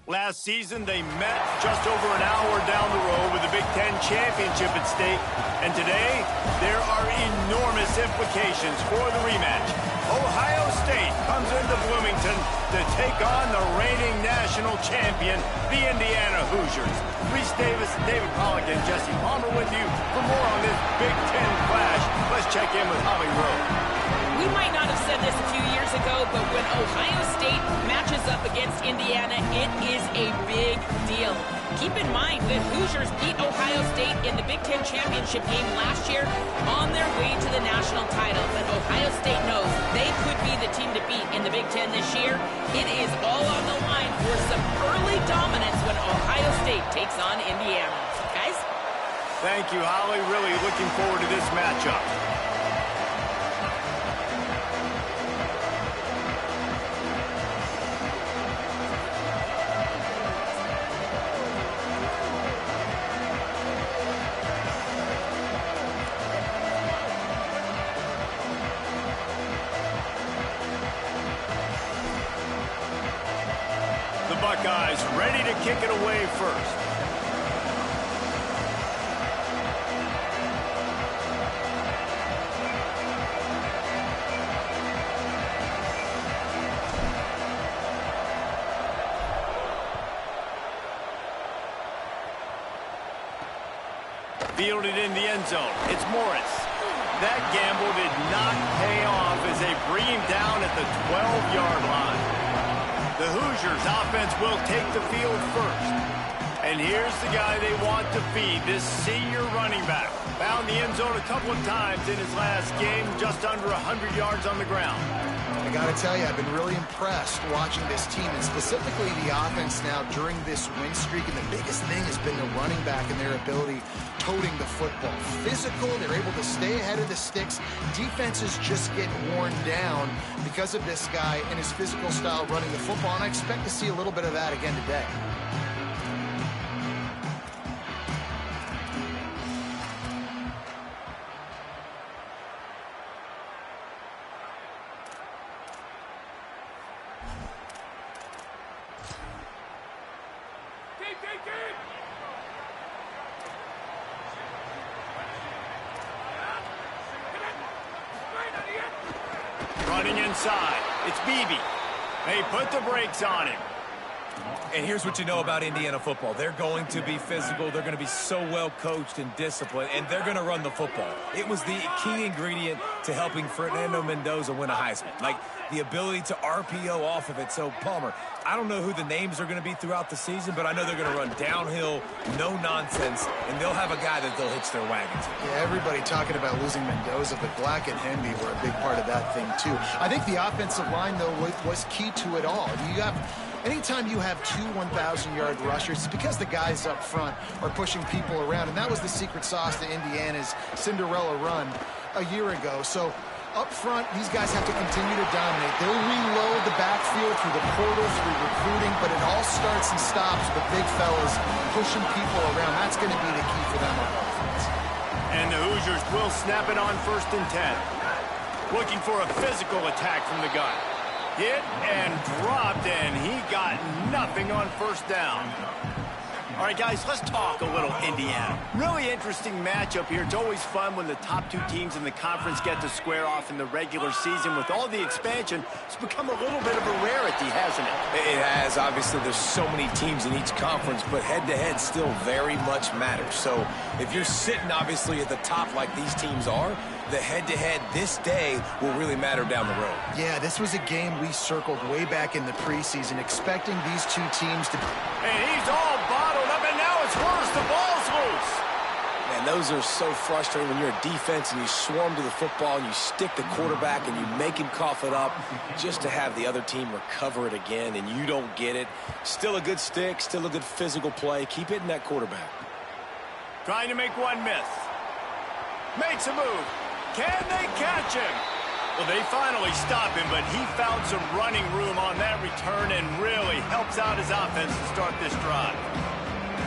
Last season, they met just over an hour down the road with the Big Ten championship at stake. And today, there are enormous implications for the rematch. Ohio State comes into Bloomington to take on the reigning national champion, the Indiana Hoosiers. Reese Davis, David Pollack, and Jesse Palmer with you for more on this Big Ten clash. Let's check in with Holly Rowe. We might not have said this a few years ago, but when Ohio State matches up against Indiana, it is a big deal. Keep in mind that Hoosiers beat Ohio State in the Big Ten championship game last year on their way to the national title. But Ohio State knows they could be the team to beat in the Big Ten this year. It is all on the line for some early dominance when Ohio State takes on Indiana. Guys? Thank you, Holly. Really looking forward to this matchup. Buckeyes ready to kick it away first. Fielded in the end zone. It's Morris. That gamble did not pay off as they bring him down at the 12-yard line. The Hoosiers offense will take the field first. And here's the guy they want to feed, this senior running back. Found the end zone a couple of times in his last game, just under 100 yards on the ground. I got to tell you, I've been really impressed watching this team, and specifically the offense now during this win streak. And the biggest thing has been the running back and their ability toting the football. Physical, they're able to stay ahead of the sticks. Defenses just get worn down because of this guy and his physical style running the football, and I expect to see a little bit of that again today. Running inside. It's Beebe. They put the brakes on him. And here's what you know about Indiana football. They're going to be physical. They're going to be so well coached and disciplined, and they're going to run the football. It was the key ingredient to helping Fernando Mendoza win a Heisman. Like, the ability to RPO off of it. So, Palmer, I don't know who the names are going to be throughout the season, but I know they're going to run downhill, no nonsense, and they'll have a guy that they'll hitch their wagon to. Yeah, everybody talking about losing Mendoza, but Black and Hemby were a big part of that thing, too. I think the offensive line, though, was key to it all. Anytime you have two 1,000-yard rushers, it's because the guys up front are pushing people around, and that was the secret sauce to Indiana's Cinderella run a year ago. So up front, these guys have to continue to dominate. They'll reload the backfield through the portal, through recruiting, but it all starts and stops with big fellas pushing people around. That's going to be the key for them on offense. And the Hoosiers will snap it on 1st and 10. Looking for a physical attack from the gun. Hit and dropped, and he got nothing on 1st down. All right, guys, let's talk a little Indiana. Really interesting matchup here. It's always fun when the top two teams in the conference get to square off in the regular season. With all the expansion, it's become a little bit of a rarity, hasn't it? It has. Obviously, there's so many teams in each conference, but head-to-head still very much matters. So if you're sitting, obviously, at the top like these teams are, the head-to-head this day will really matter down the road. Yeah, this was a game we circled way back in the preseason, expecting these two teams to... And he's all bottled up, and now it's worse. The ball's loose. Man, those are so frustrating when you're a defense and you swarm to the football and you stick the quarterback and you make him cough it up just to have the other team recover it again, and you don't get it. Still a good stick, still a good physical play. Keep hitting that quarterback. Trying to make one miss. Makes a move. Can they catch him? Well, they finally stop him, but he found some running room on that return and really helps out his offense to start this drive.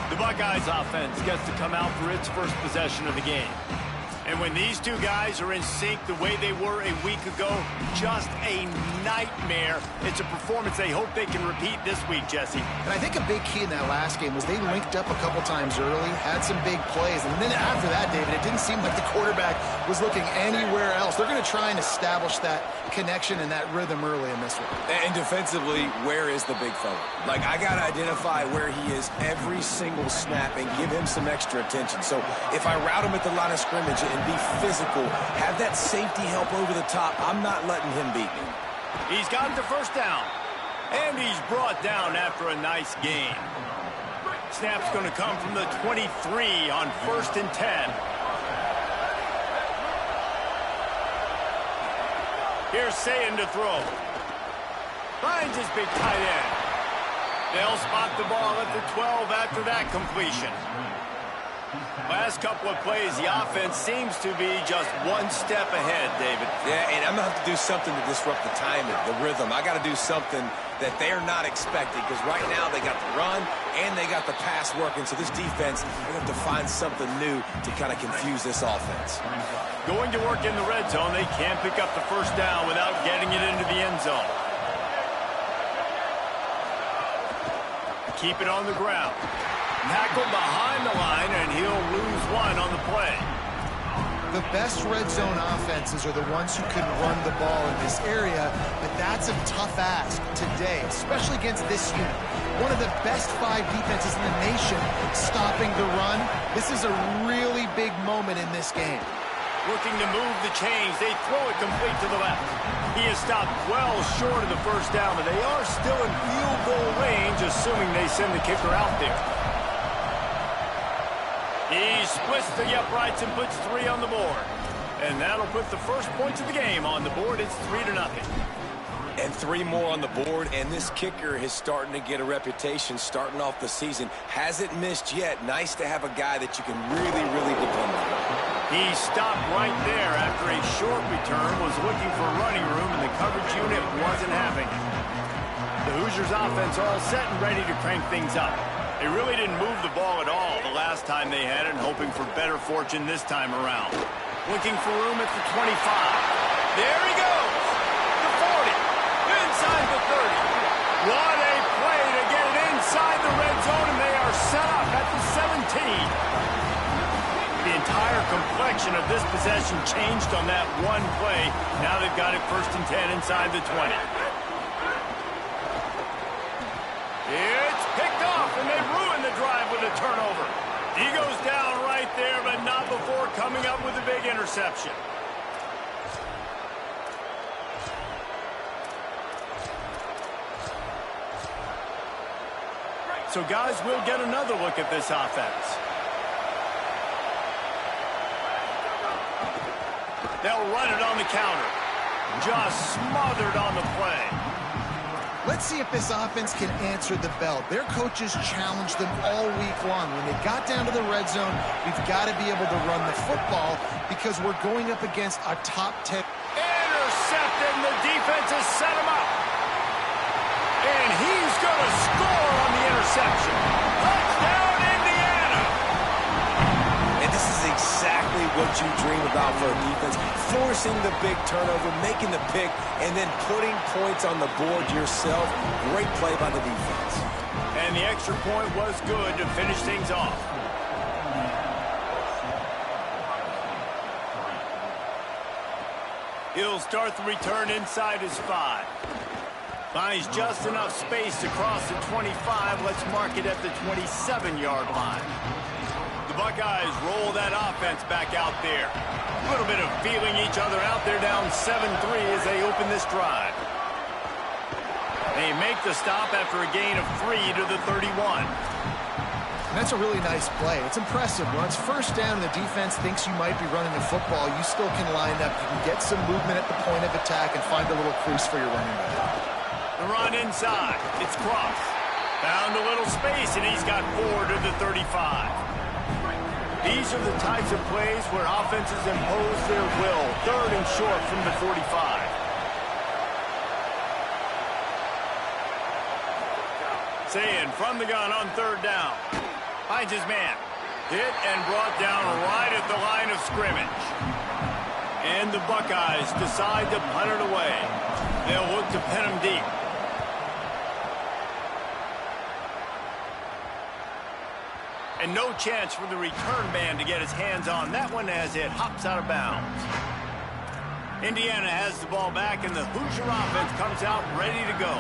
The Buckeyes offense gets to come out for its first possession of the game. And when these two guys are in sync the way they were a week ago, just a nightmare. It's a performance they hope they can repeat this week, Jesse. And I think a big key in that last game was they linked up a couple times early, had some big plays, and then after that, David, it didn't seem like the quarterback was looking anywhere else. They're going to try and establish that connection and that rhythm early in this one. And defensively, where is the big fella? Like, I got to identify where he is every single snap and give him some extra attention. So if I route him at the line of scrimmage and be physical, have that safety help over the top, I'm not letting him beat me. He's got the first down. And he's brought down after a nice gain. Snap's going to come from the 23 on 1st and 10. Here's Sayin to throw. Finds his big tight end. They'll spot the ball at the 12 after that completion. Last couple of plays, the offense seems to be just one step ahead, David. Yeah, and I'm going to have to do something to disrupt the timing, the rhythm. I got to do something that they're not expecting, because right now they got the run and they got the pass working. So this defense, they're going to have to find something new to kind of confuse this offense. Going to work in the red zone, they can't pick up the first down without getting it into the end zone. Keep it on the ground. Tackle behind the line, and he'll lose one on the play. The best red zone offenses are the ones who can run the ball in this area, but that's a tough ask today, especially against this unit. One of the best 5 defenses in the nation stopping the run. This is a really big moment in this game. Looking to move the chains. They throw it complete to the left. He is stopped well short of the first down, but they are still in field goal range, assuming they send the kicker out there. He splits the uprights and puts 3 on the board. And that'll put the first points of the game on the board. It's 3-0. And 3 more on the board, and this kicker is starting to get a reputation starting off the season. Hasn't missed yet. Nice to have a guy that you can really, really depend on. He stopped right there after a short return, was looking for running room, and the coverage unit wasn't having it. The Hoosiers offense all set and ready to crank things up. They really didn't move the ball at all the last time they had it, and hoping for better fortune this time around. Looking for room at the 25. There he goes! The 40. Inside the 30. What a play to get it inside the red zone, and they are set up at the 17. The entire complexion of this possession changed on that one play. Now they've got it 1st and 10 inside the 20. It's picked off, and they ruin the drive with a turnover. He goes down right there, but not before coming up with a big interception. So, guys, we'll get another look at this offense. They'll run it on the counter. Just smothered on the play. Let's see if this offense can answer the bell. Their coaches challenged them all week long. When they got down to the red zone, we've got to be able to run the football because we're going up against a top 10. Intercepted, and the defense has set him up. And he's going to score on the interception. Touchdown, Indiana! And this is exactly what you dream about for a defense. Forcing the big turnover, making the pick, and then putting points on the board yourself. Great play by the defense. And the extra point was good to finish things off. He'll start the return inside his 5. Finds just enough space across the 25. Let's mark it at the 27-yard line. The Buckeyes roll that offense back out there. A little bit of feeling each other out there, down 7-3 as they open this drive. They make the stop after a gain of 3 to the 31. And that's a really nice play. It's impressive. When it's first down and the defense thinks you might be running the football, you still can line up. You can get some movement at the point of attack and find a little crease for your running back. The run inside. It's Cross. Found a little space, and he's got 4 to the 35. These are the types of plays where offenses impose their will. 3rd and short from the 45. Sayin from the gun on 3rd down. Finds his man. Hit and brought down right at the line of scrimmage. And the Buckeyes decide to punt it away. They'll look to pin him deep. And no chance for the return man to get his hands on that one as it hops out of bounds. Indiana has the ball back, and the Hoosier offense comes out ready to go.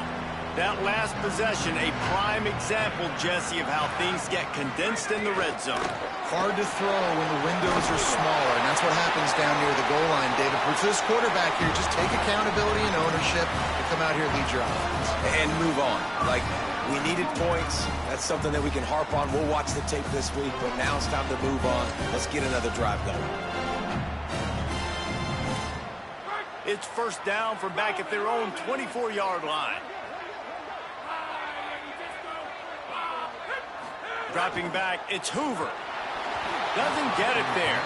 That last possession, a prime example, Jesse, of how things get condensed in the red zone. Hard to throw when the windows are smaller, and that's what happens down near the goal line, David. For this quarterback here, just take accountability and ownership and come out here and lead your offense. And move on. Like, we needed points. That's something that we can harp on. We'll watch the tape this week, but now it's time to move on. Let's get another drive going. It's first down from back at their own 24-yard line. Dropping back, it's Hoover. Doesn't get it there.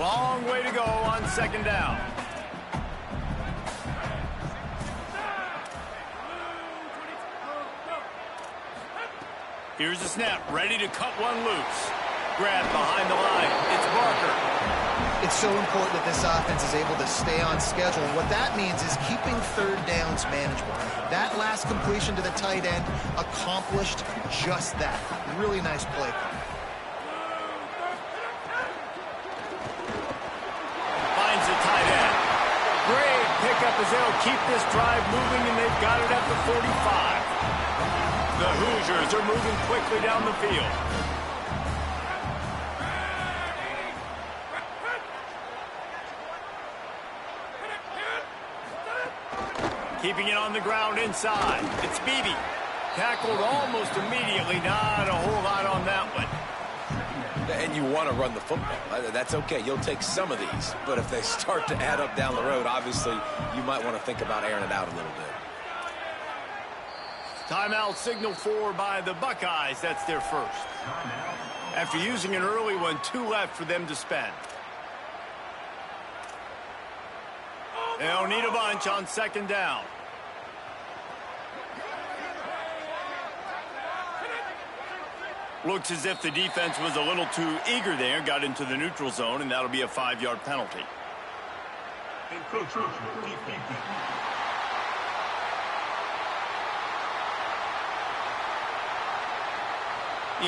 Long way to go on second down. Here's the snap, ready to cut one loose. Grab behind the line, it's Barker. It's so important that this offense is able to stay on schedule. And what that means is keeping third downs manageable. That last completion to the tight end accomplished just that. Really nice play. Finds the tight end. Great pickup as they'll keep this drive moving, and they've got it at the 45. The Hoosiers are moving quickly down the field. Keeping it on the ground inside. It's Beebe. Tackled almost immediately. Not a whole lot on that one. And you want to run the football. That's okay. You'll take some of these. But if they start to add up down the road, obviously, you might want to think about airing it out a little bit. Timeout signaled for by the Buckeyes. That's their first. After using an early one, 2 left for them to spend. They'll need a bunch on second down. Looks as if the defense was a little too eager there, got into the neutral zone, and that'll be a 5-yard penalty. The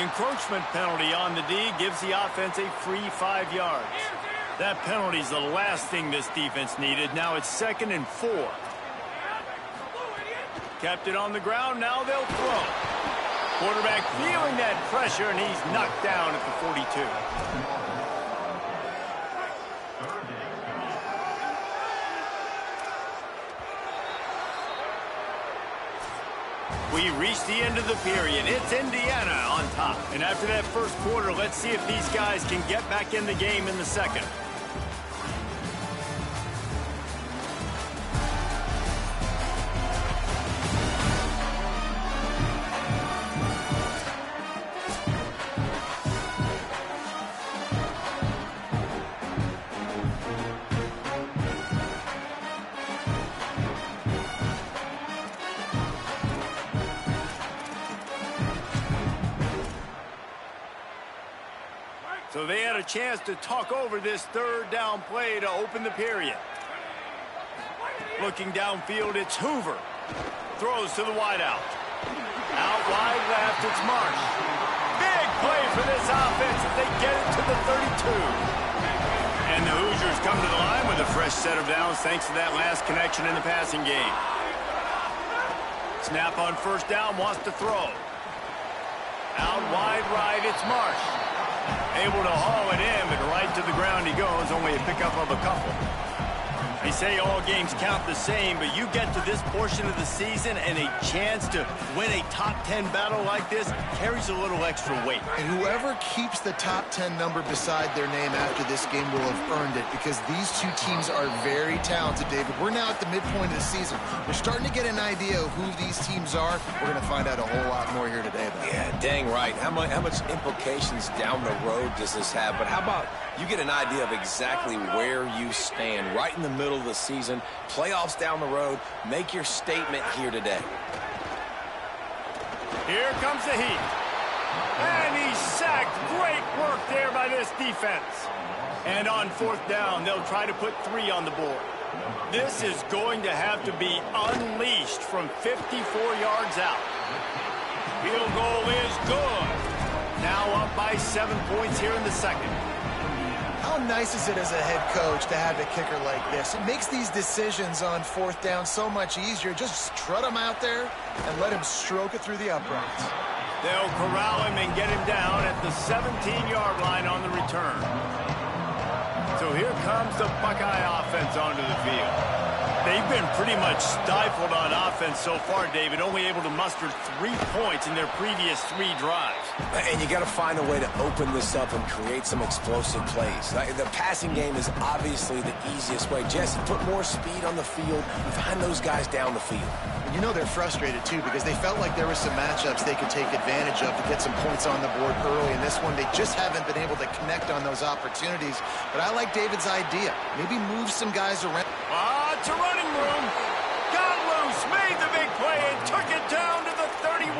encroachment penalty on the D gives the offense a free 5 yards. That penalty's the last thing this defense needed. Now it's 2nd and 4. Kept it on the ground. Now they'll throw. Quarterback feeling that pressure, and he's knocked down at the 42. We reach the end of the period. It's Indiana on top. And after that first quarter, let's see if these guys can get back in the game in the second. So they had a chance to talk over this third down play to open the period. Looking downfield, it's Hoover. Throws to the wideout. Out wide left, it's Marsh. Big play for this offense if they get it to the 32. And the Hoosiers come to the line with a fresh set of downs thanks to that last connection in the passing game. Snap on first down, wants to throw. Out wide right, it's Marsh. Able to haul it in, but right to the ground he goes, only a pickup of a couple. They say all games count the same, but you get to this portion of the season and a chance to win a top 10 battle like this carries a little extra weight. And whoever keeps the top 10 number beside their name after this game will have earned it, because these two teams are very talented, David. We're now at the midpoint of the season. We're starting to get an idea of who these teams are. We're going to find out a whole lot more here today. Yeah, dang right. How much implications down the road does this have? But how about you get an idea of exactly where you stand right in the middle of the season, playoffs down the road, make your statement here today. Here comes the heat. And he's sacked. Great work there by this defense. And on 4th down, they'll try to put 3 on the board. This is going to have to be unleashed from 54 yards out. Field goal is good. Now up by 7 points here in the second. How nice is it as a head coach to have a kicker like this? It makes these decisions on 4th down so much easier. Just trot him out there and let him stroke it through the uprights. They'll corral him and get him down at the 17-yard line on the return. So here comes the Buckeye offense onto the field. They've been pretty much stifled on offense so far, David, only able to muster 3 points in their previous 3 drives. And you got to find a way to open this up and create some explosive plays. The passing game is obviously the easiest way. Jesse, put more speed on the field, find those guys down the field. And you know they're frustrated, too, because they felt like there were some matchups they could take advantage of to get some points on the board early. In this one, they just haven't been able to connect on those opportunities. But I like David's idea. Maybe move some guys around. It's a running room. Got loose, made the big play, and took it down to the 31.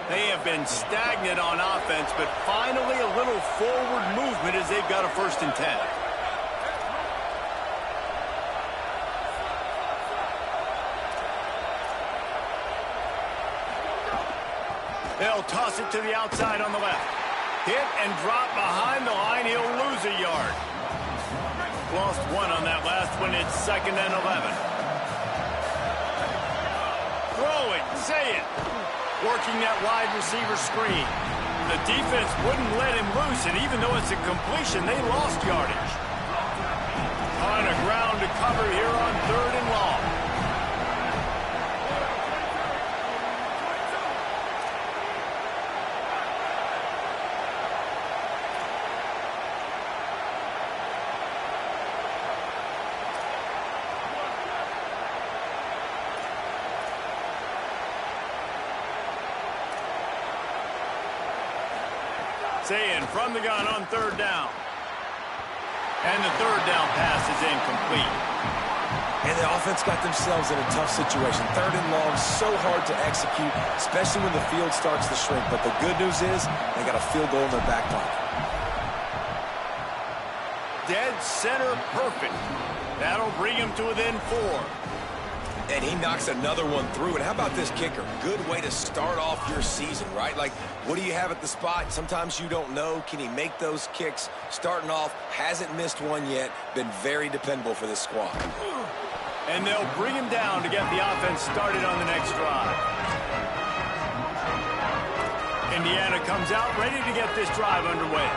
They have been stagnant on offense, but finally a little forward movement as they've got a 1st and 10. They'll toss it to the outside on the left. Hit and drop behind the line. He'll lose a yard. Lost 1 on that last one. It's 2nd and 11. Throw it. Say it. Working that wide receiver screen. The defense wouldn't let him loose, and even though it's a completion, they lost yardage. On a ground to cover here on 3rd and long. Saying from the gun on 3rd down. And the 3rd down pass is incomplete. And the offense got themselves in a tough situation. 3rd and long, so hard to execute, especially when the field starts to shrink. But the good news is they got a field goal in their back pocket. Dead center perfect. That'll bring him to within 4. And he knocks another one through. And how about this kicker? Good way to start off your season, right? Like, what do you have at the spot? Sometimes you don't know. Can he make those kicks? Starting off, hasn't missed one yet. Been very dependable for this squad. And they'll bring him down to get the offense started on the next drive. Indiana comes out ready to get this drive underway.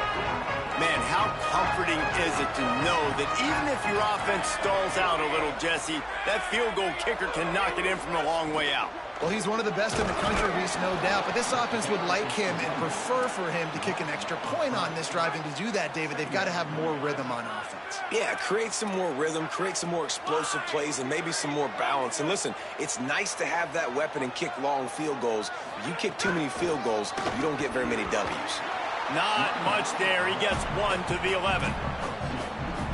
Man, how comforting is it to know that even if your offense stalls out a little, Jesse, that field goal kicker can knock it in from a long way out. Well, he's one of the best in the country, Reese, no doubt. But this offense would like him and prefer for him to kick an extra point on this drive. And to do that, David, they've got to have more rhythm on offense. Yeah, create some more rhythm, create some more explosive plays, and maybe some more balance. And listen, it's nice to have that weapon and kick long field goals. You kick too many field goals, you don't get very many W's. Not much there. He gets 1 to the 11.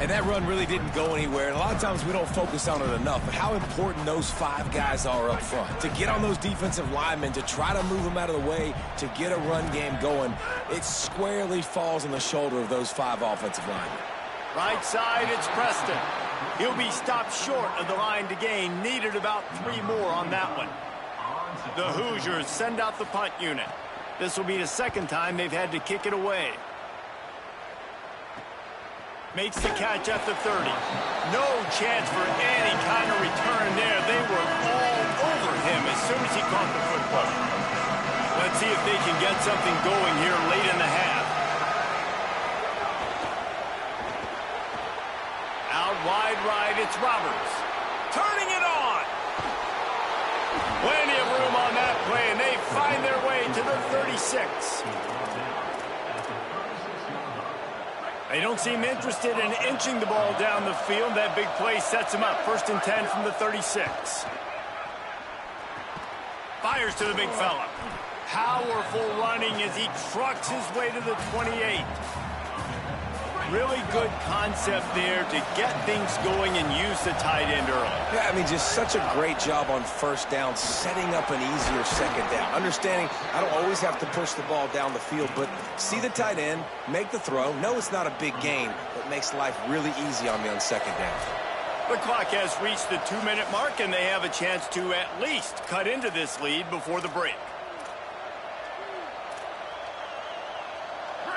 And that run really didn't go anywhere. And a lot of times we don't focus on it enough. But how important those 5 guys are up front. To get on those defensive linemen, to try to move them out of the way, to get a run game going, it squarely falls on the shoulder of those 5 offensive linemen. Right side, it's Preston. He'll be stopped short of the line to gain. Needed about 3 more on that one. The Hoosiers send out the punt unit. This will be the 2nd time they've had to kick it away. Makes the catch at the 30. No chance for any kind of return there. They were all over him as soon as he caught the football. Let's see if they can get something going here late in the half. Out wide right, it's Roberts. Turning it on. Plenty of room on that play, and they find their way to the 36. They don't seem interested in inching the ball down the field. That big play sets him up. 1st and 10 from the 36. Fires to the big fella. Powerful running as he trucks his way to the 28. Really good concept there to get things going and use the tight end early. Yeah, I mean, just such a great job on first down, setting up an easier second down. Understanding I don't always have to push the ball down the field, but see the tight end, make the throw. No, it's not a big gain, but makes life really easy on me on second down. The clock has reached the 2-minute mark, and they have a chance to at least cut into this lead before the break.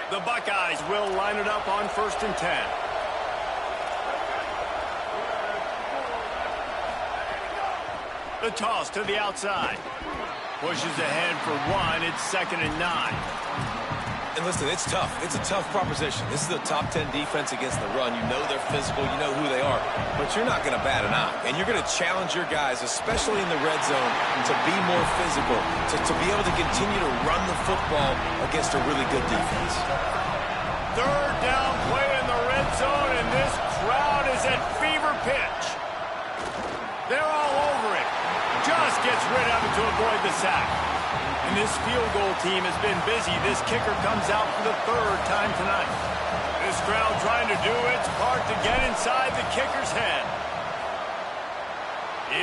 The Buckeyes will line it up on 1st and 10. The toss to the outside. Pushes ahead for 1. It's 2nd and 9. And listen, it's tough. It's a tough proposition. This is a top 10 defense against the run. You know they're physical. You know who they are. But you're not going to bat an eye. And you're going to challenge your guys, especially in the red zone, to be more physical, to be able to continue to run the football against a really good defense. 3rd down play in the red zone, and this crowd is at fever pitch. They're all over it. Just gets rid of it to avoid the sack. And this field goal team has been busy. This kicker comes out for the 3rd time tonight. This crowd trying to do its part to get inside the kicker's head.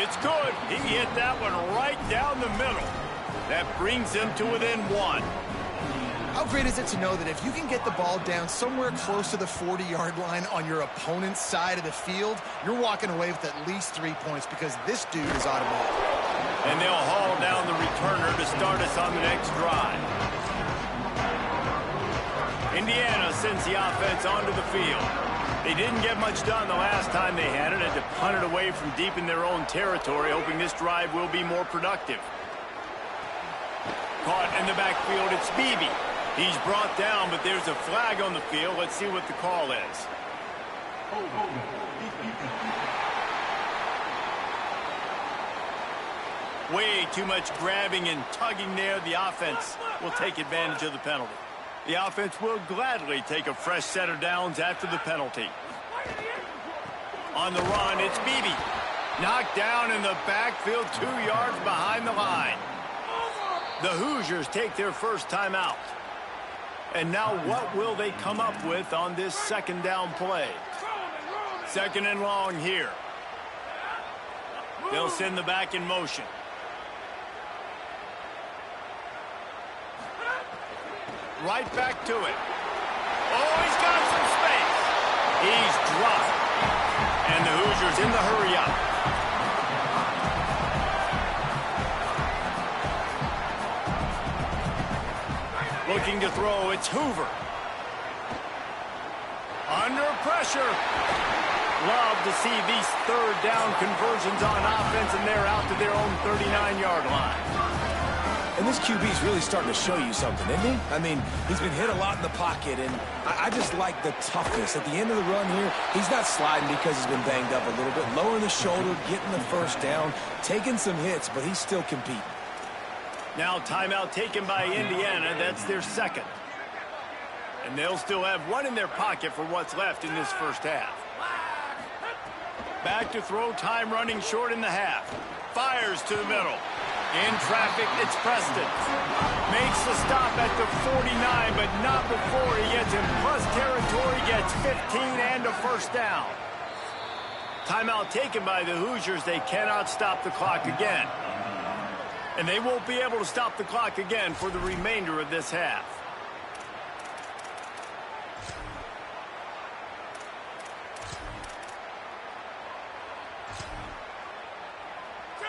It's good. He hit that one right down the middle. That brings him to within 1. How great is it to know that if you can get the ball down somewhere close to the 40-yard line on your opponent's side of the field, you're walking away with at least 3 points because this dude is automatic. And they'll haul down the returner to start us on the next drive. Indiana sends the offense onto the field. They didn't get much done the last time they had it. Had to punt it away from deep in their own territory, hoping this drive will be more productive. Caught in the backfield, it's Beebe. He's brought down, but there's a flag on the field. Let's see what the call is. Way too much grabbing and tugging there. The offense will take advantage of the penalty. The offense will gladly take a fresh set of downs after the penalty. On the run, it's Beebe. Knocked down in the backfield, 2 yards behind the line. The Hoosiers take their first time out. And now what will they come up with on this 2nd down play? 2nd and long here. They'll send the back in motion. Right back to it. Oh, he's got some space. He's dropped. And the Hoosiers in the hurry up. Looking to throw, it's Hoover. Under pressure. Love to see these 3rd down conversions on offense, and they're out to their own 39-yard line. And this QB's really starting to show you something, isn't he? I mean, he's been hit a lot in the pocket, and I just like the toughness. At the end of the run here, he's not sliding because he's been banged up a little bit. Lowering the shoulder, getting the first down, taking some hits, but he's still competing. Now timeout taken by Indiana. That's their 2nd. And they'll still have 1 in their pocket for what's left in this first half. Back to throw, time running short in the half. Fires to the middle. In traffic, it's Preston. Makes the stop at the 49, but not before he gets in plus territory, gets 15 and a first down. Timeout taken by the Hoosiers. They cannot stop the clock again. And they won't be able to stop the clock again for the remainder of this half.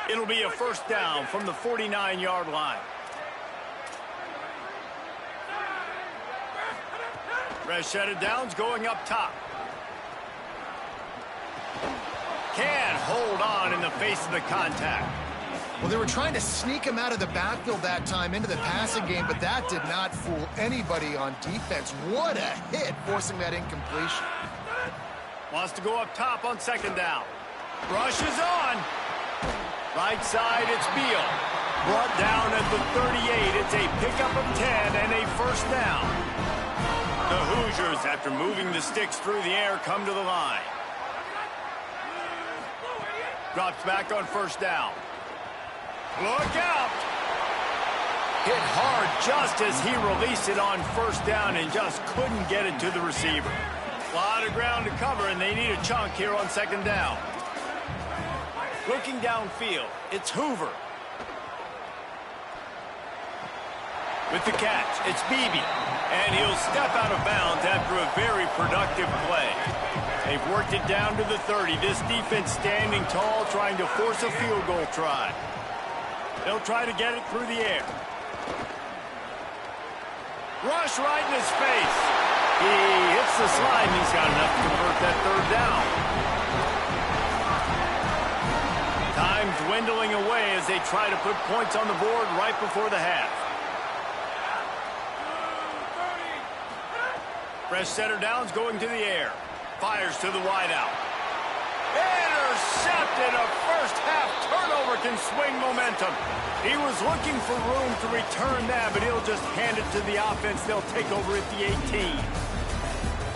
It'll be a first down from the 49-yard line. Fresh set of downs going up top. Can't hold on in the face of the contact. Well, they were trying to sneak him out of the backfield that time into the passing game, but that did not fool anybody on defense. What a hit, forcing that incompletion. Wants to go up top on 2nd down. Rushes on. Right side, it's Beal. Brought down at the 38. It's a pickup of 10 and a first down. The Hoosiers, after moving the sticks through the air, come to the line. Drops back on first down. Look out! Hit hard just as he released it on first down and just couldn't get it to the receiver. lot of ground to cover, and they need a chunk here on second down. Looking downfield, it's Hoover. With the catch, it's Beebe. And he'll step out of bounds after a very productive play. They've worked it down to the 30. This defense standing tall, trying to force a field goal try. They'll try to get it through the air. Rush right in his face. He hits the slide, and he's got enough to convert that third down. Time dwindling away as they try to put points on the board right before the half. Fresh center downs going to the air. Fires to the wideout. Intercepted. A first-half turnover can swing momentum. He was looking for room to return that, but he'll just hand it to the offense. They'll take over at the 18.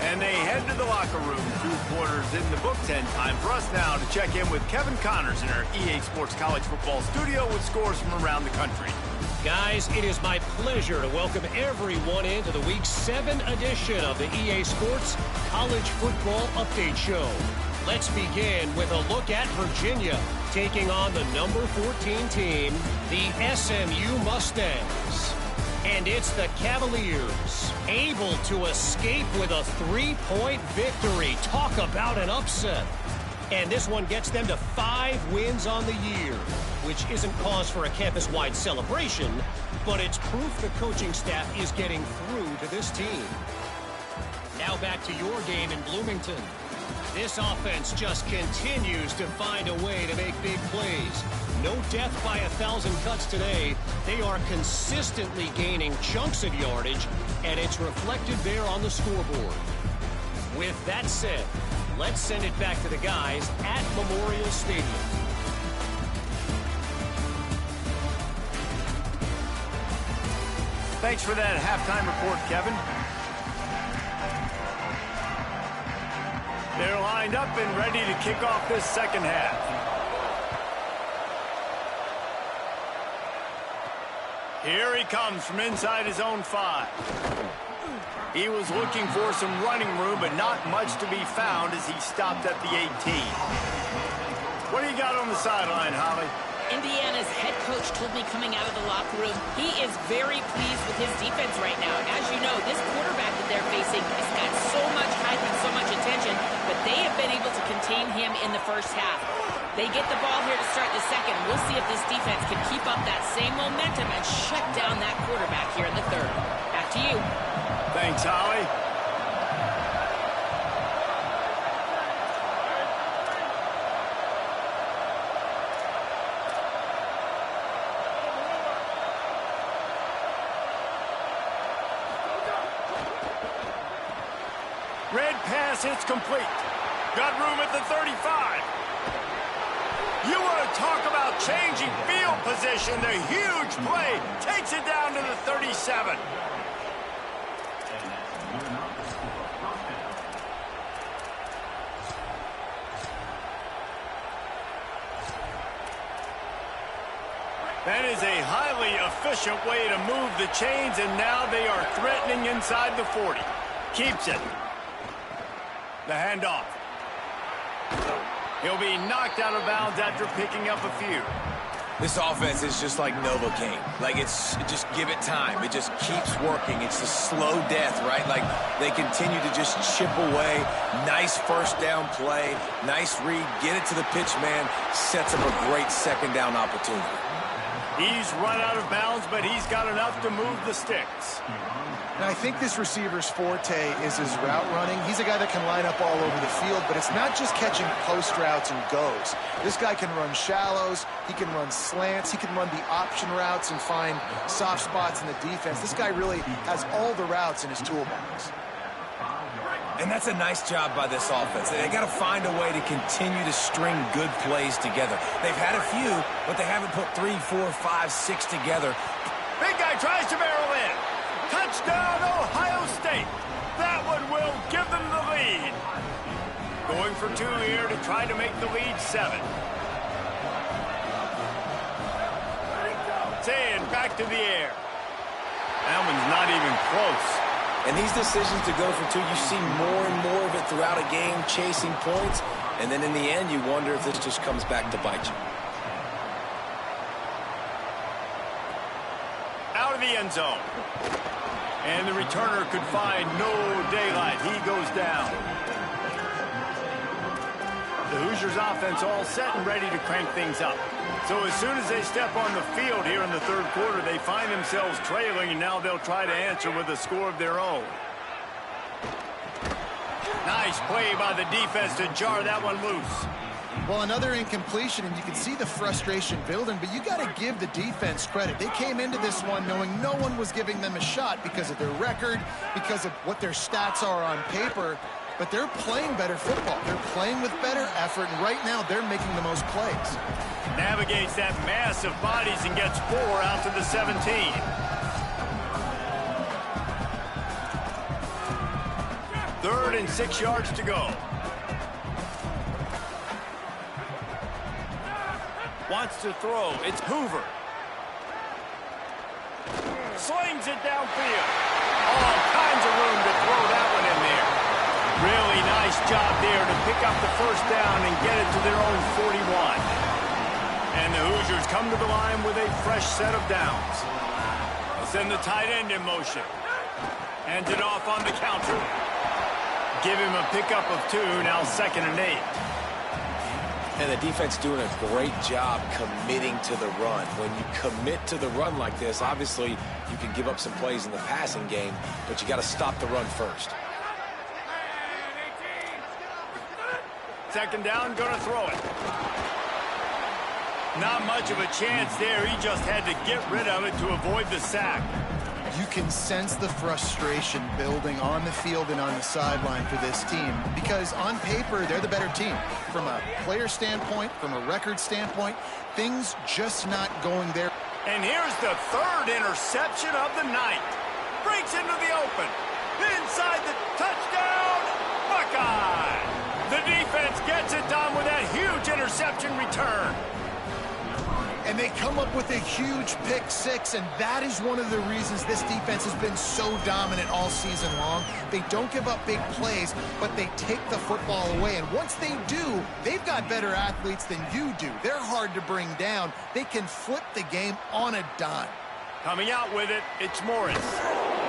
And they head to the locker room. 2 quarters in the books, and time for us now to check in with Kevin Connors in our EA Sports College Football studio with scores from around the country. Guys, it is my pleasure to welcome everyone into the Week 7 edition of the EA Sports College Football Update Show. Let's begin with a look at Virginia taking on the number 14 team, the SMU Mustangs. And it's the Cavaliers able to escape with a 3-point victory. Talk about an upset. And this one gets them to 5 wins on the year, which isn't cause for a campus-wide celebration, but it's proof the coaching staff is getting through to this team. Now back to your game in Bloomington. This offense just continues to find a way to make big plays. No death by 1,000 cuts today. They are consistently gaining chunks of yardage, and it's reflected there on the scoreboard. With that said, let's send it back to the guys at Memorial Stadium. Thanks for that halftime report, Kevin. They're lined up and ready to kick off this second half. Here he comes from inside his own 5. He was looking for some running room, but not much to be found as he stopped at the 18. What do you got on the sideline, Holly? Indiana's head coach told me coming out of the locker room, he is very pleased with his defense right now. As you know, this quarterback that they're facing has got so much hype and so much attention, but they have been able to contain him in the first half. They get the ball here to start the second. We'll see if this defense can keep up that same momentum and shut down that quarterback here in the third. Back to you. Thanks, Holly. Red pass, it's complete. Got room at the 35. You want to talk about changing field position. The huge play takes it down to the 37. That is a highly efficient way to move the chains, and now they are threatening inside the 40. Keeps it. The handoff. He'll be knocked out of bounds after picking up a few. This offense is just like Novocaine. Like, just give it time. It just keeps working. It's a slow death, right? Like, they continue to just chip away. Nice first down play. Nice read. Get it to the pitch man. Sets up a great second down opportunity. He's run out of bounds, but he's got enough to move the sticks. And I think this receiver's forte is his route running. He's a guy that can line up all over the field, but it's not just catching post routes and goes. This guy can run shallows, he can run slants, he can run the option routes and find soft spots in the defense. This guy really has all the routes in his toolbox. And that's a nice job by this offense. They got to find a way to continue to string good plays together. They've had a few, but they haven't put 3, 4, 5, 6 together. Big guy tries to barrel in. Touchdown, Ohio State. That one will give them the lead. Going for 2 here to try to make the lead 7. Saying back to the air. That one's not even close. And these decisions to go for two, you see more and more of it throughout a game, chasing points. And then in the end, you wonder if this just comes back to bite you. Out of the end zone. And the returner could find no daylight. He goes down. The Hoosiers offense all set and ready to crank things up. So as soon as they step on the field here in the third quarter, they find themselves trailing, and now they'll try to answer with a score of their own. Nice play by the defense to jar that one loose. Well, another incompletion, and you can see the frustration building, but you got to give the defense credit. They came into this one knowing no one was giving them a shot because of their record, because of what their stats are on paper, but they're playing better football. They're playing with better effort, and right now they're making the most plays. Navigates that mass of bodies and gets 4 out to the 17. Third and 6 yards to go. Wants to throw. It's Hoover. Slings it downfield. All kinds of room to throw that one in there. Really nice job there to pick up the first down and get it to their own 41. And the Hoosiers come to the line with a fresh set of downs. They'll send the tight end in motion. Hands it off on the counter. Give him a pickup of 2, now 2nd and 8. And the defense doing a great job committing to the run. When you commit to the run like this, obviously you can give up some plays in the passing game, but you got to stop the run first. 2nd down, going to throw it. Not much of a chance there. He just had to get rid of it to avoid the sack. You can sense the frustration building on the field and on the sideline for this team because on paper, they're the better team. From a player standpoint, from a record standpoint, things just not going there. And here's the 3rd interception of the night. Breaks into the open. Inside the touchdown, Buckeye. The defense gets it done with that huge interception return. And they come up with a huge pick 6, and that is one of the reasons this defense has been so dominant all season long. They don't give up big plays, but they take the football away. And once they do, they've got better athletes than you do. They're hard to bring down. They can flip the game on a dime. Coming out with it, it's Morris.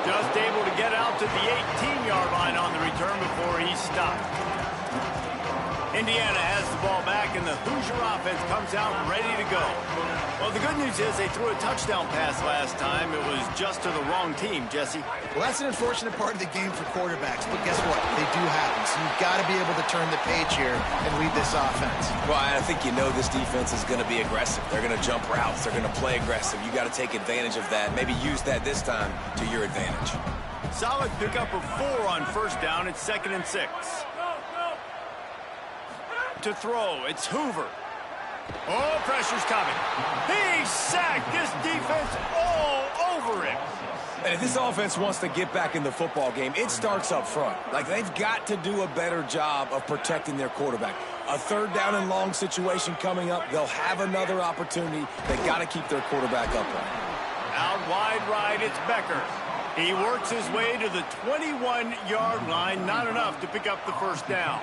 Just able to get out to the 18-yard line on the return before he's stopped. Indiana has the ball back, and the Hoosier offense comes out ready to go. Well, the good news is they threw a touchdown pass last time. It was just to the wrong team, Jesse. Well, that's an unfortunate part of the game for quarterbacks, but guess what? They do happen. So you've got to be able to turn the page here and lead this offense. Well, I think you know this defense is going to be aggressive. They're going to jump routes. They're going to play aggressive. You got to take advantage of that. Maybe use that this time to your advantage. Solid pickup of 4 on 1st down. It's 2nd and 6. To throw, it's Hoover. Oh, pressure's coming. He's sacked. This defense all over him. And if this offense wants to get back in the football game, it starts up front. Like, they've got to do a better job of protecting their quarterback. A 3rd down and long situation coming up. They'll have another opportunity. They got to keep their quarterback upright. Out wide right, it's Becker. He works his way to the 21-yard line. Not enough to pick up the 1st down.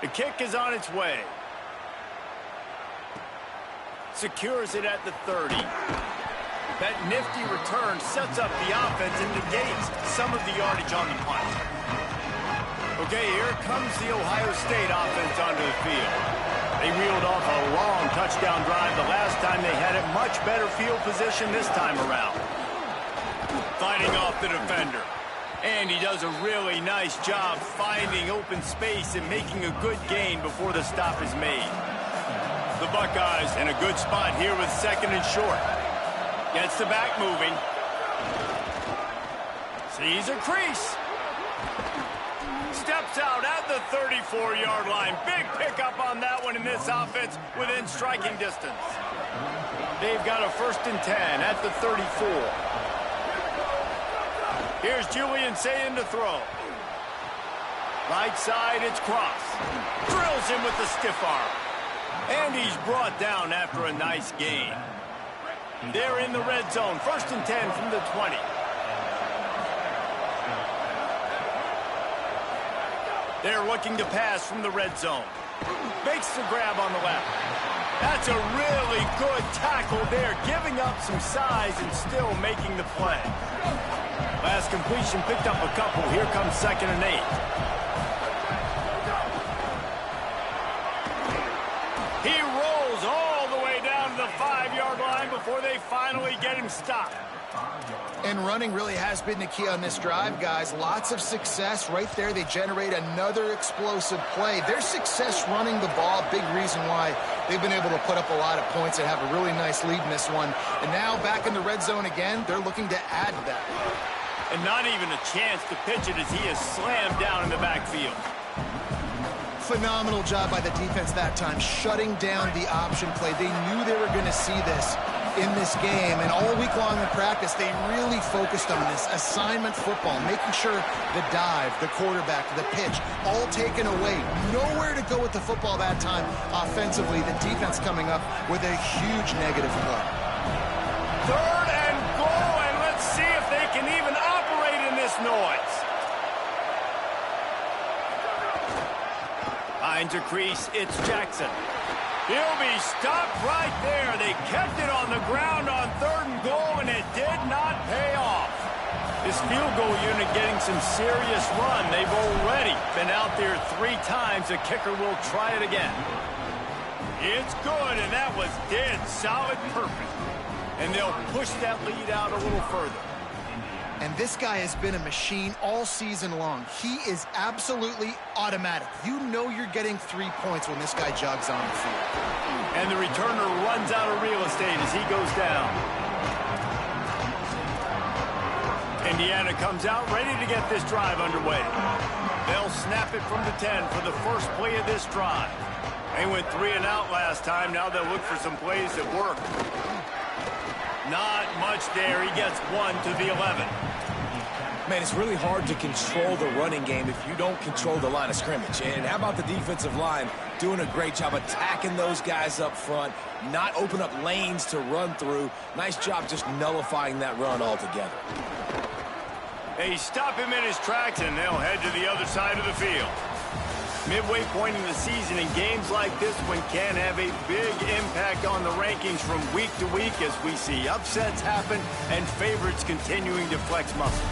The kick is on its way. Secures it at the 30. That nifty return sets up the offense and negates some of the yardage on the punt. Okay, here comes the Ohio State offense onto the field. They reeled off a long touchdown drive the last time. They had a much better field position this time around. Fighting off the defender. And he does a really nice job finding open space and making a good gain before the stop is made. The Buckeyes in a good spot here with 2nd and short. Gets the back moving. Sees a crease. Steps out at the 34-yard line. Big pickup on that one in this offense within striking distance. They've got a 1st and 10 at the 34. Here's Julian Sayin to throw. Right side, it's Cross. Drills him with the stiff arm. And he's brought down after a nice gain. They're in the red zone. 1st and 10 from the 20. They're looking to pass from the red zone. Makes the grab on the left. That's a really good tackle there, giving up some size and still making the play. Last completion picked up a couple. Here comes 2nd and 8. He rolls all the way down to the 5-yard line before they finally get him stopped. And running really has been the key on this drive, guys. Lots of success right there. They generate another explosive play. Their success running the ball, big reason why they've been able to put up a lot of points and have a really nice lead in this one. And now back in the red zone again, they're looking to add to that. And not even a chance to pitch it as he is slammed down in the backfield. Phenomenal job by the defense that time, shutting down the option play. They knew they were going to see this in this game, and all week long in practice, they really focused on this assignment football, making sure the dive, the quarterback, the pitch, all taken away. Nowhere to go with the football that time offensively. The defense coming up with a huge negative play. 3rd and goal, and let's see if they can even operate in this noise. Finds a crease, it's Jackson. He'll be stopped right there. They kept it on the ground on 3rd and goal, and it did not pay off. This field goal unit getting some serious run. They've already been out there 3 times. The kicker will try it again. It's good, and that was dead solid perfect. And they'll push that lead out a little further. And this guy has been a machine all season long. He is absolutely automatic. You know you're getting 3 points when this guy jogs on the field. And the returner runs out of real estate as he goes down. Indiana comes out ready to get this drive underway. They'll snap it from the 10 for the first play of this drive. They went 3 and out last time. Now they'll look for some plays that work. Not much there. He gets 1 to the 11. Man, it's really hard to control the running game if you don't control the line of scrimmage. And how about the defensive line doing a great job attacking those guys up front, not open up lanes to run through. Nice job just nullifying that run altogether. They stop him in his tracks, and they'll head to the other side of the field. Midway point in the season, and games like this one can have a big impact on the rankings from week to week as we see upsets happen and favorites continuing to flex muscle.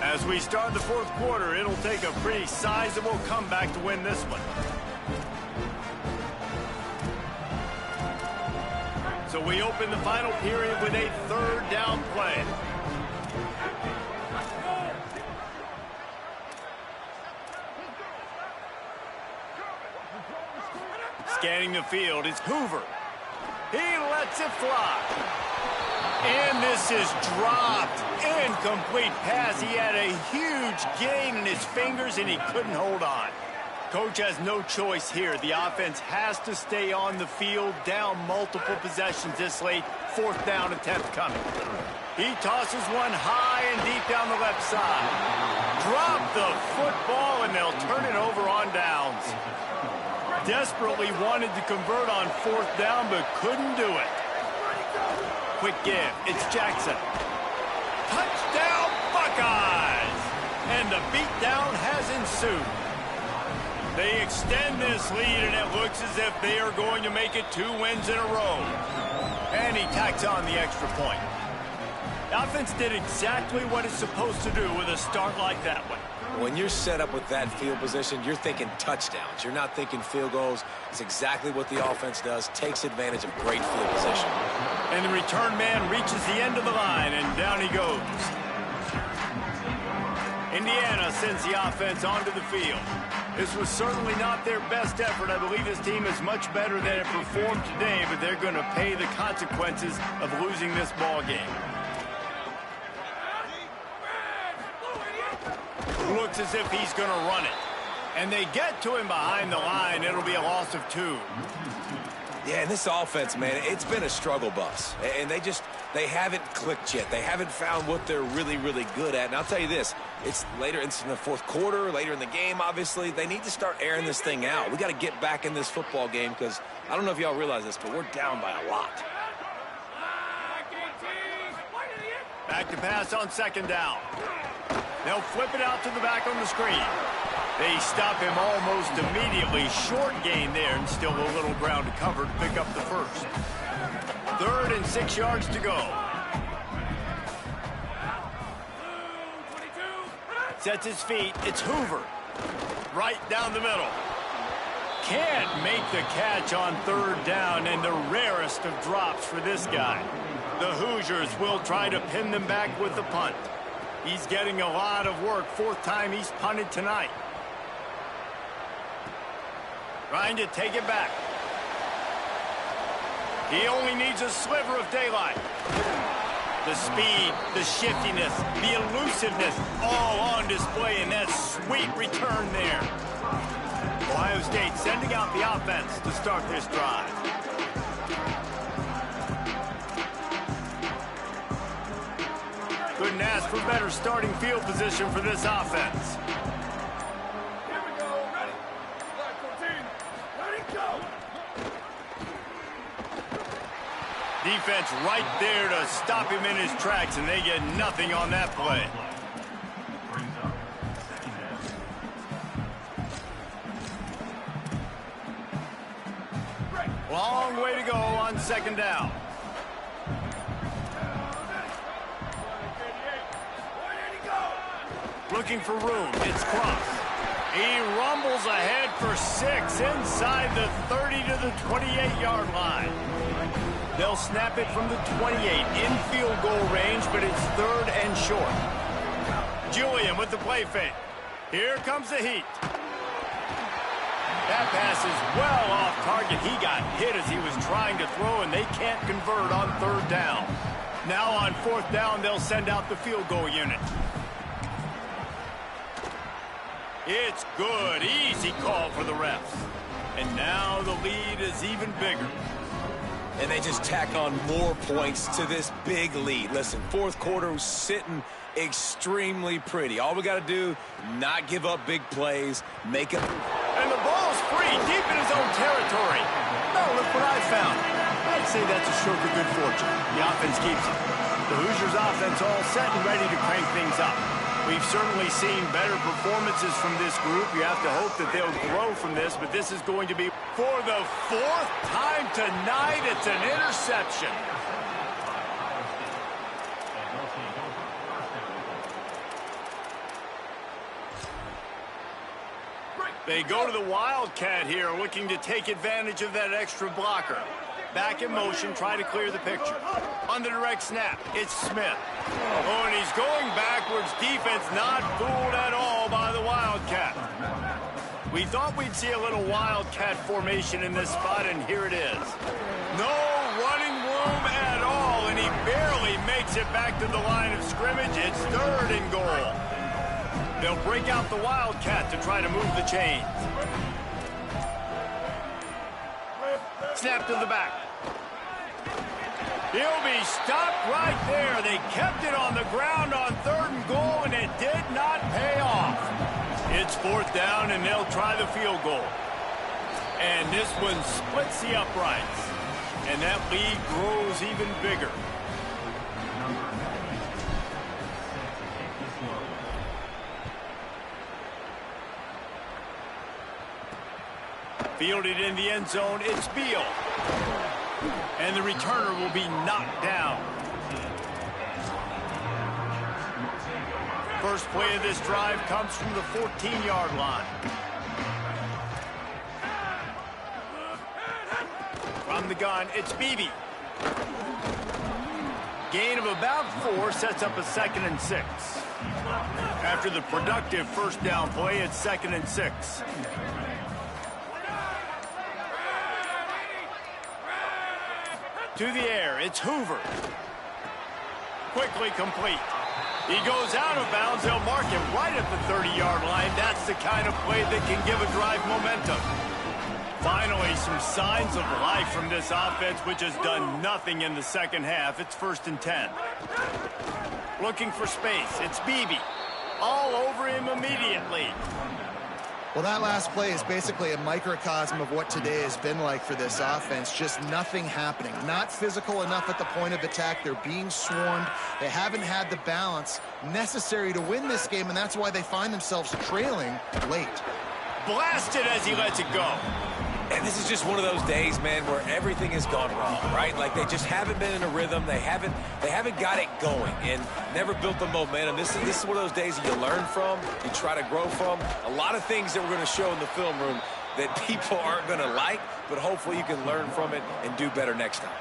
As we start the 4th quarter, it'll take a pretty sizable comeback to win this one. So we open the final period with a 3rd down play. Scanning the field is Hoover. He lets it fly. And this is dropped. Incomplete pass. He had a huge gain in his fingers, and he couldn't hold on. Coach has no choice here. The offense has to stay on the field, down multiple possessions this late. 4th down attempt coming. He tosses one high and deep down the left side. Drop the football, and they'll turn it over on downs. Desperately wanted to convert on 4th down, but couldn't do it. Quick give. It's Jackson. Touchdown, Buckeyes! And the beatdown has ensued. They extend this lead, and it looks as if they are going to make it 2 wins in a row. And he tacks on the extra point. The offense did exactly what it's supposed to do with a start like that one. When you're set up with that field position, you're thinking touchdowns. You're not thinking field goals. It's exactly what the offense does, takes advantage of great field position. And the return man reaches the end of the line, and down he goes. Indiana sends the offense onto the field. This was certainly not their best effort. I believe this team is much better than it performed today, but they're going to pay the consequences of losing this ball game. Looks as if he's going to run it. And they get to him behind the line. It'll be a loss of 2. Yeah, and this offense, man, it's been a struggle bus. And they just They haven't clicked yet. They haven't found what they're really, really good at. And I'll tell you this, it's later, it's in the fourth quarter, later in the game, obviously. They need to start airing this thing out. We got to get back in this football game because I don't know if y'all realize this, but we're down by a lot. Back to pass on second down. They'll flip it out to the back on the screen. They stop him almost immediately. Short gain there, and still a little ground to cover to pick up the first. 3rd and 6 yards to go. Sets his feet. It's Hoover. Right down the middle. Can't make the catch on 3rd down, and the rarest of drops for this guy. The Hoosiers will try to pin them back with the punt. He's getting a lot of work. 4th time he's punted tonight. Trying to take it back. He only needs a sliver of daylight. The speed, the shiftiness, the elusiveness, all on display in that sweet return there. Ohio State sending out the offense to start this drive. Couldn't ask for better starting field position for this offense. Here we go. Ready. Line 14. Ready, go. Defense right there to stop him in his tracks, and they get nothing on that play. Long way to go on second down. Looking for room. It's Cross. He rumbles ahead for 6 inside the 30 to the 28-yard line. They'll snap it from the 28 in field goal range, but it's 3rd and short. Julian with the play fake. Here comes the heat. That pass is well off target. He got hit as he was trying to throw, and they can't convert on 3rd down. Now on 4th down, they'll send out the field goal unit. It's good. Easy call for the refs. And now the lead is even bigger. And they just tack on more points to this big lead. Listen, 4th quarter was sitting extremely pretty. All we got to do, not give up big plays, make it. And the ball's free, deep in his own territory. Oh, look what I found. I'd say that's a stroke of good fortune. The offense keeps it. The Hoosiers offense all set and ready to crank things up. We've certainly seen better performances from this group. You have to hope that they'll grow from this, but this is going to be for the 4th time tonight. It's an interception. They go to the Wildcat here, looking to take advantage of that extra blocker. Back in motion, try to clear the picture. On the direct snap, it's Smith. Oh, and he's going backwards. Defense not fooled at all by the Wildcat. We thought we'd see a little Wildcat formation in this spot, and here it is. No running room at all, and he barely makes it back to the line of scrimmage. It's 3rd and goal. They'll break out the Wildcat to try to move the chains. Snap to the back. He'll be stopped right there. They kept it on the ground on 3rd and goal, and it did not pay off. It's 4th down, and they'll try the field goal. And this one splits the uprights. And that lead grows even bigger. Fielded in the end zone, it's Beal. And the returner will be knocked down. First play of this drive comes from the 14-yard line. From the gun, it's Beebe. Gain of about 4 sets up a 2nd and 6. After the productive first down play, it's 2nd and 6. To the air, it's Hoover. Quickly complete. He goes out of bounds. They'll mark him right at the 30-yard line. That's the kind of play that can give a drive momentum. Finally, some signs of life from this offense, which has done nothing in the second half. It's 1st and 10. Looking for space. It's Beebe. All over him immediately. Well, that last play is basically a microcosm of what today has been like for this offense. Just nothing happening. Not physical enough at the point of attack. They're being swarmed. They haven't had the balance necessary to win this game, and that's why they find themselves trailing late. Blasted as he lets it go. And this is just one of those days, man, where everything has gone wrong, right? Like they just haven't been in a rhythm. They haven't got it going and never built the momentum. This is one of those days that you learn from, you try to grow from. A lot of things that we're going to show in the film room that people aren't going to like, but hopefully you can learn from it and do better next time.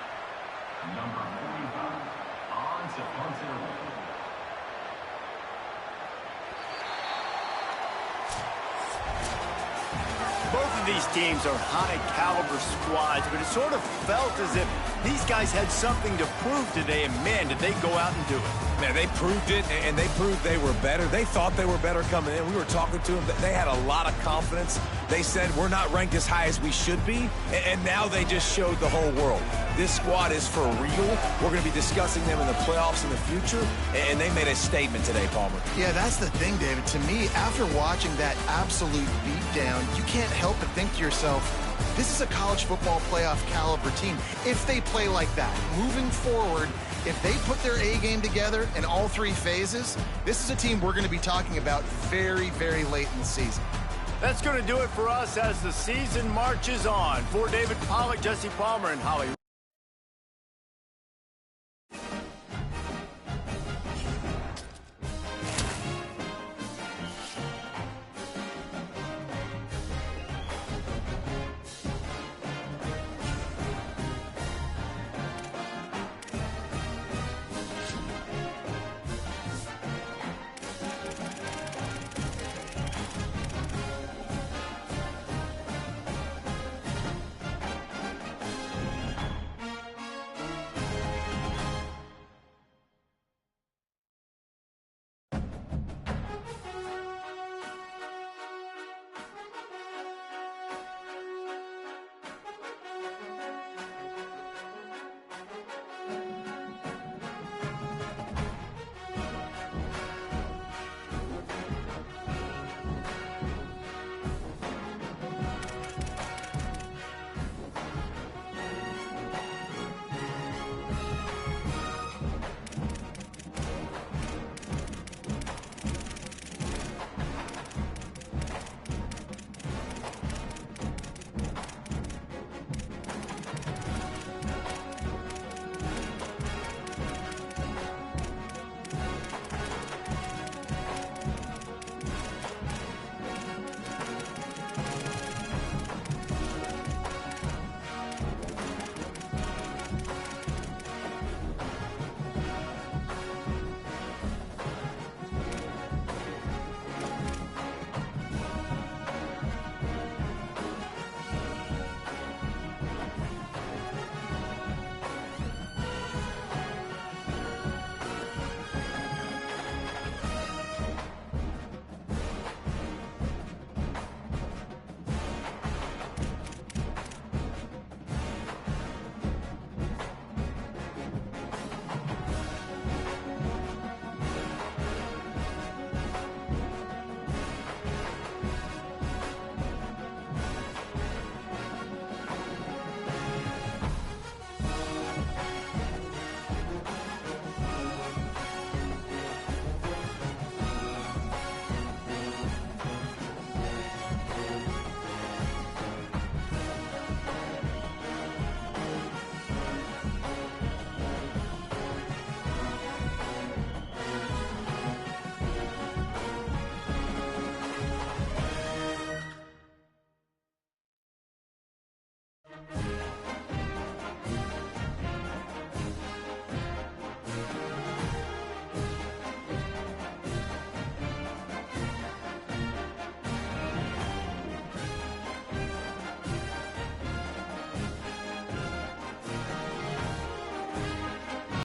Both of these teams are high-caliber squads, but it sort of felt as if these guys had something to prove today, and man, did they go out and do it. Man, they proved it, and they proved they were better. They thought they were better coming in. We were talking to them. They had a lot of confidence. They said, we're not ranked as high as we should be, and now they just showed the whole world. This squad is for real. We're going to be discussing them in the playoffs in the future, and they made a statement today, Palmer. Yeah, that's the thing, David. To me, after watching that absolute beatdown, you can't help but think to yourself, this is a college football playoff caliber team. If they play like that, moving forward, if they put their A game together in all 3 phases, this is a team we're going to be talking about very, very late in the season. That's going to do it for us as the season marches on. For David Pollack, Jesse Palmer, and Holly.